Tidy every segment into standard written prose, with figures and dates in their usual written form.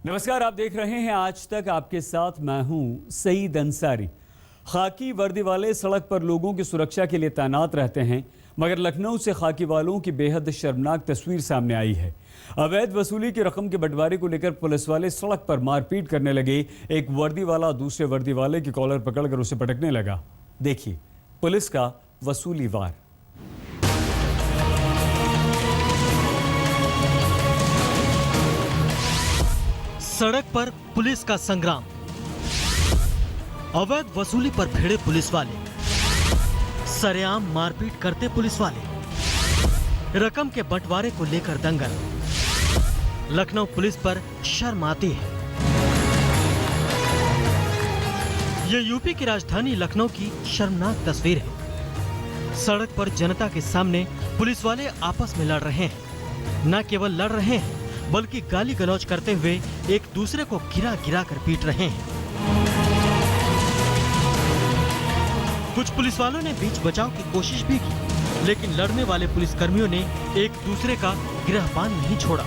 नमस्कार, आप देख रहे हैं आज तक। आपके साथ मैं हूं सईद अंसारी। खाकी वर्दी वाले सड़क पर लोगों की सुरक्षा के लिए तैनात रहते हैं, मगर लखनऊ से खाकी वालों की बेहद शर्मनाक तस्वीर सामने आई है। अवैध वसूली की रकम के बंटवारे को लेकर पुलिस वाले सड़क पर मारपीट करने लगे। एक वर्दी वाला दूसरे वर्दी वाले की कॉलर पकड़कर उसे पटकने लगा। देखिए पुलिस का वसूली वार। सड़क पर पुलिस का संग्राम। अवैध वसूली पर भिड़े पुलिस वाले, सरेआम मारपीट करते पुलिस वाले, रकम के बंटवारे को लेकर दंगल। लखनऊ पुलिस पर शर्म आती है। ये यूपी की राजधानी लखनऊ की शर्मनाक तस्वीर है। सड़क पर जनता के सामने पुलिस वाले आपस में लड़ रहे हैं। न केवल लड़ रहे हैं बल्कि गाली गलौज करते हुए एक दूसरे को गिरा गिरा कर पीट रहे हैं। कुछ पुलिस वालों ने बीच बचाव की कोशिश भी की, लेकिन लड़ने वाले पुलिस कर्मियों ने एक दूसरे का गिरहबान नहीं छोड़ा।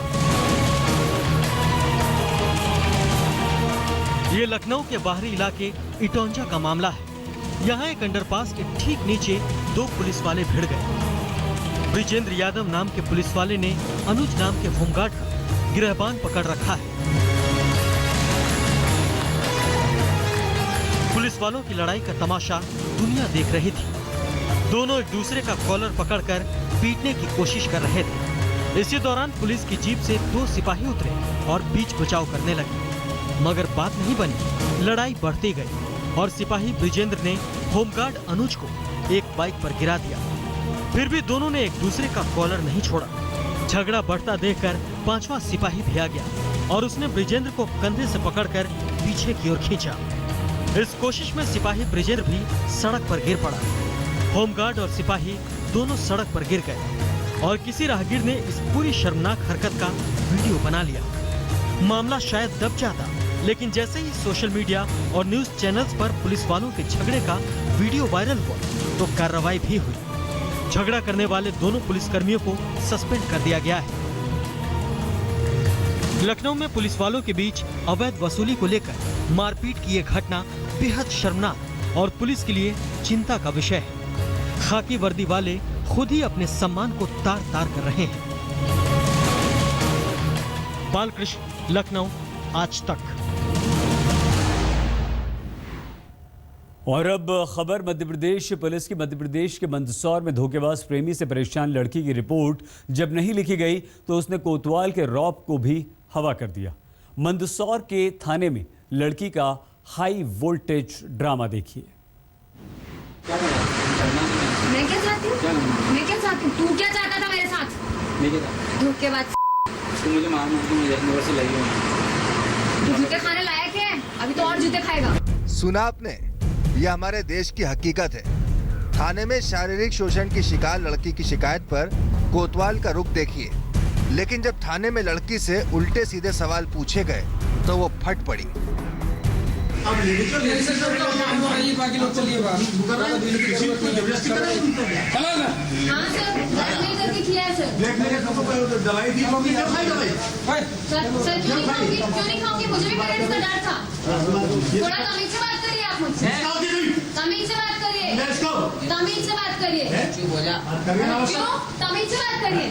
ये लखनऊ के बाहरी इलाके इटौंजा का मामला है। यहाँ एक अंडरपास के ठीक नीचे दो पुलिस वाले भिड़ गए। ब्रिजेंद्र यादव नाम के पुलिस वाले ने अनुज नाम के होमगार्ड का गिरहबान पकड़ रखा है। पुलिस वालों की लड़ाई का तमाशा दुनिया देख रही थी। दोनों एक दूसरे का कॉलर पकड़कर पीटने की कोशिश कर रहे थे। इसी दौरान पुलिस की जीप से दो सिपाही उतरे और बीच बचाव करने लगे, मगर बात नहीं बनी। लड़ाई बढ़ती गई और सिपाही ब्रिजेंद्र ने होमगार्ड अनुज को एक बाइक पर गिरा दिया। फिर भी दोनों ने एक दूसरे का कॉलर नहीं छोड़ा। झगड़ा बढ़ता देखकर पांचवा सिपाही भी आ गया और उसने ब्रिजेंद्र को कंधे से पकड़कर पीछे की ओर खींचा। इस कोशिश में सिपाही ब्रिजेंद्र भी सड़क पर गिर पड़ा। होमगार्ड और सिपाही दोनों सड़क पर गिर गए और किसी राहगीर ने इस पूरी शर्मनाक हरकत का वीडियो बना लिया। मामला शायद दब जाता, लेकिन जैसे ही सोशल मीडिया और न्यूज चैनल्स पर पुलिस वालों के झगड़े का वीडियो वायरल हुआ तो कार्रवाई भी हुई। झगड़ा करने वाले दोनों पुलिसकर्मियों को सस्पेंड कर दिया गया है। लखनऊ में पुलिस वालों के बीच अवैध वसूली को लेकर मारपीट की ये घटना बेहद शर्मनाक और पुलिस के लिए चिंता का विषय है। खाकी वर्दी वाले खुद ही अपने सम्मान को तार तार कर रहे हैं। बालकृष्ण, लखनऊ, आज तक। और अब खबर मध्य प्रदेश पुलिस की। मध्य प्रदेश के मंदसौर में धोखेबाज प्रेमी से परेशान लड़की की रिपोर्ट जब नहीं लिखी गई तो उसने कोतवाल के रौब को भी हवा कर दिया। मंदसौर के थाने में लड़की का हाई वोल्टेज ड्रामा देखिए। मैं क्या चाहती हूँ? तू क्या चाहता था मेरे साथ? धोखेबाज। मुझे मार के मुझे अंदर से लगी है। तू जूते खाने लायक है, अभी तो और जूते खाएगा। सुना आपने? यह हमारे देश की हकीकत है। थाने में शारीरिक शोषण की शिकार लड़की की शिकायत पर कोतवाल का रुख देखिए, लेकिन जब थाने में लड़की से उल्टे सीधे सवाल पूछे गए तो वो फट पड़ी। बाकी लोग चलिए दवाई दी होगी सर, क्यों नहीं खाऊंगी? मुझे भी पेरेंट्स का डर था। थोड़ा तमीज से बात करिए आप मुझसे। तमीज से बात करिए। तमीज से बात करिए। क्यों? तमीज से बात करिए।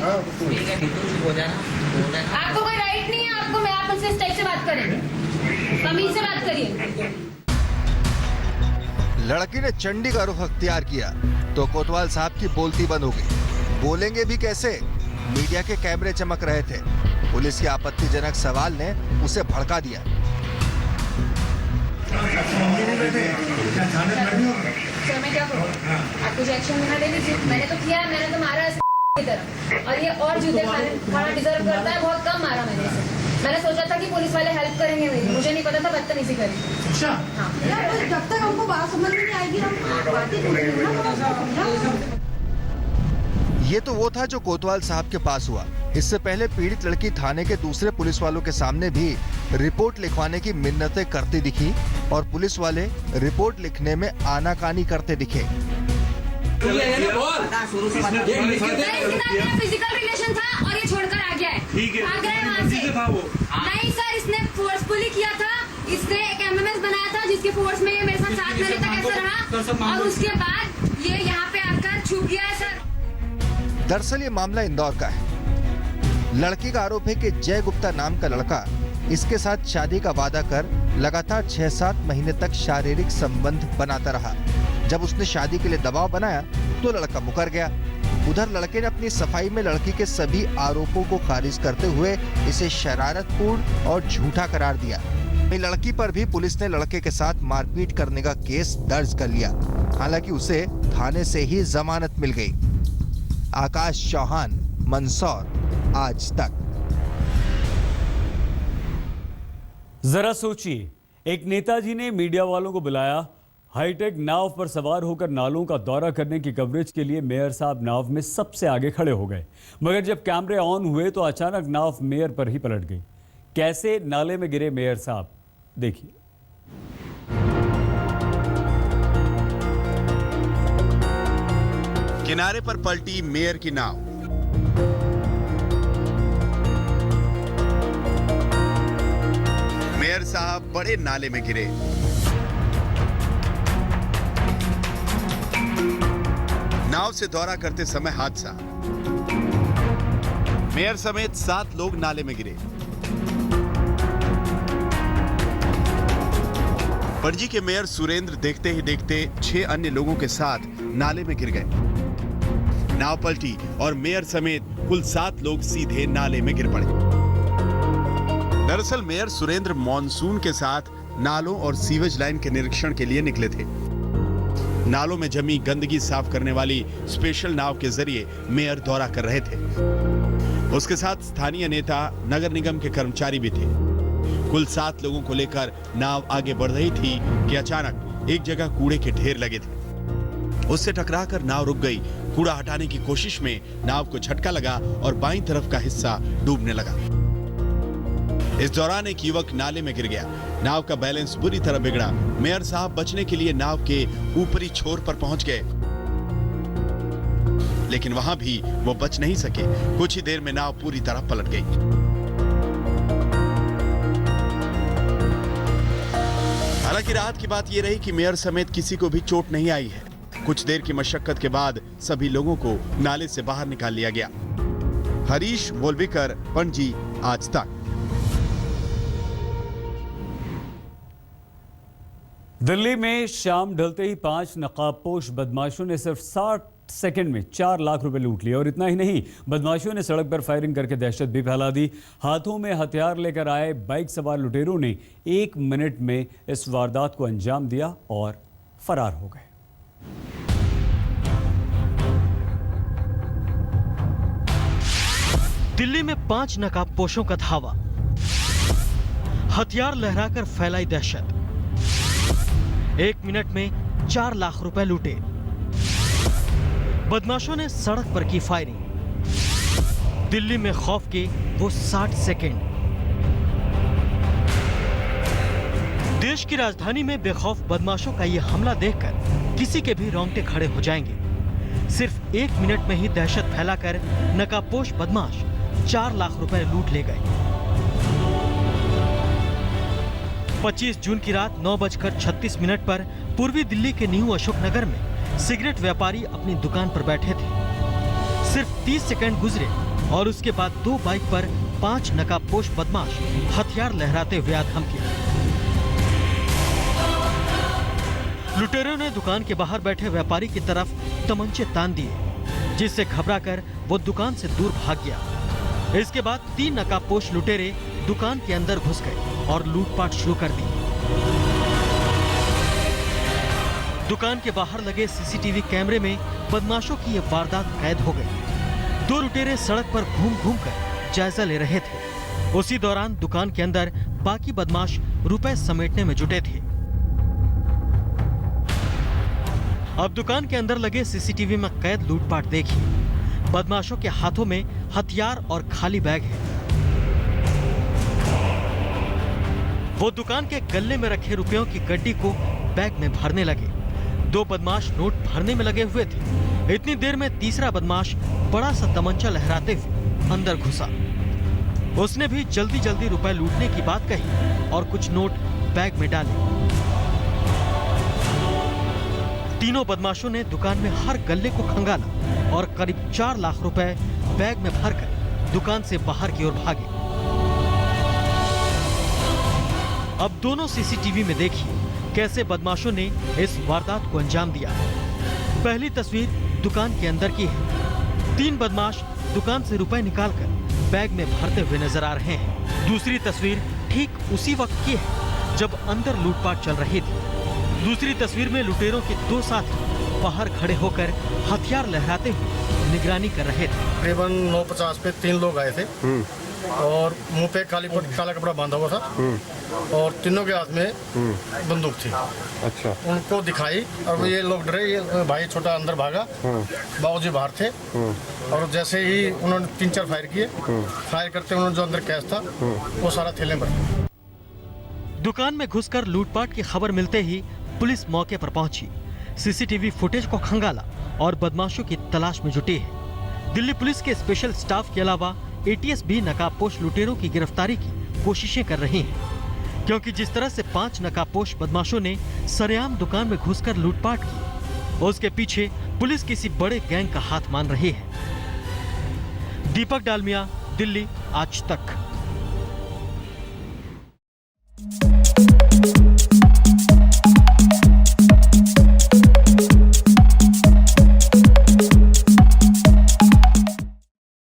आपको कोई राइट नहीं है, आपको मैं आप मुझसे इस टाइप से बात करें। तमीज से बात करिए। लड़की ने चंडी का रुख अख्तियार किया तो कोतवाल साहब की बोलती बंद हो गई। बोलेंगे भी कैसे? मीडिया के कैमरे चमक रहे थे। पुलिस के आपत्तिजनक सवाल ने उसे भड़का दिया। सर मैं क्या करूँ? आप कुछ एक्शन लेना दे दीजिए। मैंने तो किया, मैंने तो मारा की तरह, और ये और जूते खाना डिजर्व करता है। बहुत कम मारा मैंने इसे। मैंने सोचा था कि पुलिस वाले हेल्प करेंगे मेरी, मुझे नहीं पता था बदतमीजी करेंगे। अच्छा हाँ। यार जब तक हमको बात समझ में नहीं आएगी हम बातें करेंगे। ये तो वो था जो कोतवाल साहब के पास हुआ। इससे पहले पीड़ित लड़की थाने के दूसरे पुलिस वालों के सामने भी रिपोर्ट लिखवाने की मिन्नतें करती दिखी और पुलिस वाले रिपोर्ट लिखने में आनाकानी करते दिखे। फिजिकल रिलेशन था और ये छोड़कर आ गया। गया है। ठीक है, भाग गया है वहाँ मर्जी से। से था वो। नहीं सर, इसने फोर्सफुली किया था। इसने एक एमएमएस बनाया था जिसके फोर्स में मेरे साथ 7 महीने तक ऐसा रहा और उसके बाद ये यहाँ पे आकर छुप गया है सर। दरअसल ये मामला इंदौर का है। लड़की का आरोप है कि जय गुप्ता नाम का लड़का इसके साथ शादी का वादा कर लगातार 6-7 महीने तक शारीरिक संबंध बनाता रहा। जब उसने शादी के लिए दबाव बनाया तो लड़का मुकर गया। उधर लड़के ने अपनी सफाई में लड़की के सभी आरोपों को खारिज करते हुए इसे शरारतपूर्ण और झूठा करार दिया। लड़की पर भी पुलिस ने लड़के के साथ मारपीट करने का केस दर्ज कर लिया। हालांकि उसे थाने से ही जमानत मिल गई। आकाश चौहान, मंदसौर, आज तक। जरा सोचिए, एक नेताजी ने मीडिया वालों को बुलाया, हाईटेक नाव पर सवार होकर नालों का दौरा करने की कवरेज के लिए मेयर साहब नाव में सबसे आगे खड़े हो गए। मगर जब कैमरे ऑन हुए तो अचानक नाव मेयर पर ही पलट गई। कैसे नाले में गिरे मेयर साहब, देखिए। किनारे पर पलटी मेयर की नाव। मेयर साहब बड़े नाले में गिरे। नाव से दौरा करते समय हादसा। मेयर समेत 7 लोग नाले में गिरे। पणजी के मेयर सुरेंद्र देखते ही देखते 6 अन्य लोगों के साथ नाले में गिर गए। नाव पलटी और मेयर समेत कुल 7 लोग सीधे नाले में गिर पड़े। दरअसल मेयर सुरेंद्र मॉनसून के साथ नालों और सीवेज लाइन के निरीक्षण के लिए निकले थे। नालों में जमी गंदगी साफ करने वाली स्पेशल नाव के जरिए मेयर दौरा कर रहे थे। उसके साथ स्थानीय नेता, नगर निगम के कर्मचारी भी थे। कुल 7 लोगों को लेकर नाव आगे बढ़ रही थी कि अचानक एक जगह कूड़े के ढेर लगे थे। उससे टकराकर नाव रुक गई। कूड़ा हटाने की कोशिश में नाव को झटका लगा और बाईं तरफ का हिस्सा डूबने लगा। इस दौरान एक युवक नाले में गिर गया। नाव का बैलेंस बुरी तरह बिगड़ा। मेयर साहब बचने के लिए नाव के ऊपरी छोर पर पहुंच गए, लेकिन वहां भी वो बच नहीं सके। कुछ ही देर में नाव पूरी तरह पलट गई। हालांकि राहत की बात यह रही कि मेयर समेत किसी को भी चोट नहीं आई है। कुछ देर की मशक्कत के बाद सभी लोगों को नाले से बाहर निकाल लिया गया। हरीश वोलविकर, पणजी, आज तक। दिल्ली में शाम ढलते ही 5 नकाबपोश बदमाशों ने सिर्फ 60 सेकंड में 4 लाख रुपए लूट लिए। और इतना ही नहीं, बदमाशों ने सड़क पर फायरिंग करके दहशत भी फैला दी। हाथों में हथियार लेकर आए बाइक सवार लुटेरों ने 1 मिनट में इस वारदात को अंजाम दिया और फरार हो गए। दिल्ली में 5 नकाबपोशों का धावा, हथियार लहराकर फैलाई दहशत। 1 मिनट में 4 लाख रुपए लूटे। बदमाशों ने सड़क पर की फायरिंग। दिल्ली में खौफ के वो 60 सेकंड। देश की राजधानी में बेखौफ बदमाशों का यह हमला देखकर किसी के भी रोंगटे खड़े हो जाएंगे। सिर्फ 1 मिनट में ही दहशत फैलाकर नकाबपोश बदमाश 4 लाख रुपए लूट ले गए। 25 जून की रात 9:36 पर पूर्वी दिल्ली के न्यू अशोक नगर में सिगरेट व्यापारी अपनी दुकान पर बैठे थे। सिर्फ 30 सेकंड गुजरे और उसके बाद 2 बाइक पर 5 नकाबपोश बदमाश हथियार लहराते हुए आ धमके। लुटेरों ने दुकान के बाहर बैठे व्यापारी की तरफ तमंचे तान दिए, जिससे घबराकर वो दुकान से दूर भाग गया। इसके बाद 3 नकाबपोश लुटेरे दुकान के अंदर घुस गए और लूटपाट शुरू कर दी। दुकान के बाहर लगे सीसीटीवी कैमरे में बदमाशों की यह वारदात कैद हो गई। 2 लुटेरे सड़क पर घूम कर जायजा ले रहे थे। उसी दौरान दुकान के अंदर बाकी बदमाश रुपए समेटने में जुटे थे। अब दुकान के अंदर लगे सीसीटीवी में कैद लूटपाट देखिए। बदमाशों के हाथों में हथियार और खाली बैग है। वो दुकान के गल्ले में रखे रुपयों की गड्डी को बैग में भरने लगे। 2 बदमाश नोट भरने में लगे हुए थे। इतनी देर में तीसरा बदमाश बड़ा सा तमंचा लहराते हुए अंदर घुसा उसने भी जल्दी जल्दी रुपए लूटने की बात कही और कुछ नोट बैग में डाले। तीनों बदमाशों ने दुकान में हर गल्ले को खंगाला और करीब 4 लाख रुपए बैग में भरकर दुकान से बाहर की ओर भागे। अब दोनों सीसीटीवी में देखिए कैसे बदमाशों ने इस वारदात को अंजाम दिया। पहली तस्वीर दुकान के अंदर की है। 3 बदमाश दुकान से रुपए निकालकर बैग में भरते हुए नजर आ रहे हैं। दूसरी तस्वीर ठीक उसी वक्त की है जब अंदर लूटपाट चल रही थी। दूसरी तस्वीर में लुटेरों के 2 साथी बाहर खड़े होकर हथियार लहराते हुए निगरानी कर रहे थे। तकरीबन 9:50 पे 3 लोग आए थे और मुंह पे काला कपड़ा बांधा हुआ था और तीनों के हाथ में बंदूक थी। अच्छा। उनको दिखाई और ये लोग डरे। ये भाई छोटा अंदर भागा, बाबूजी बाहर थे और जैसे ही उन्होंने 3-4 फायर किए। फायर करते उन्होंने जो अंदर कैश था वो सारा थैले में भर। दुकान में घुसकर लूटपाट की खबर मिलते ही पुलिस मौके पर पहुंची, सीसीटीवी फुटेज को खंगाला और बदमाशों की तलाश में जुटी है। दिल्ली पुलिस के स्पेशल स्टाफ के अलावा एटीएस भी नकाबपोश लुटेरों की गिरफ्तारी की कोशिशें कर रही हैं, क्योंकि जिस तरह से 5 नकाबपोश बदमाशों ने सरेआम दुकान में घुसकर लूटपाट की, उसके पीछे पुलिस किसी बड़े गैंग का हाथ मान रही है। दीपक डालमिया, दिल्ली आज तक।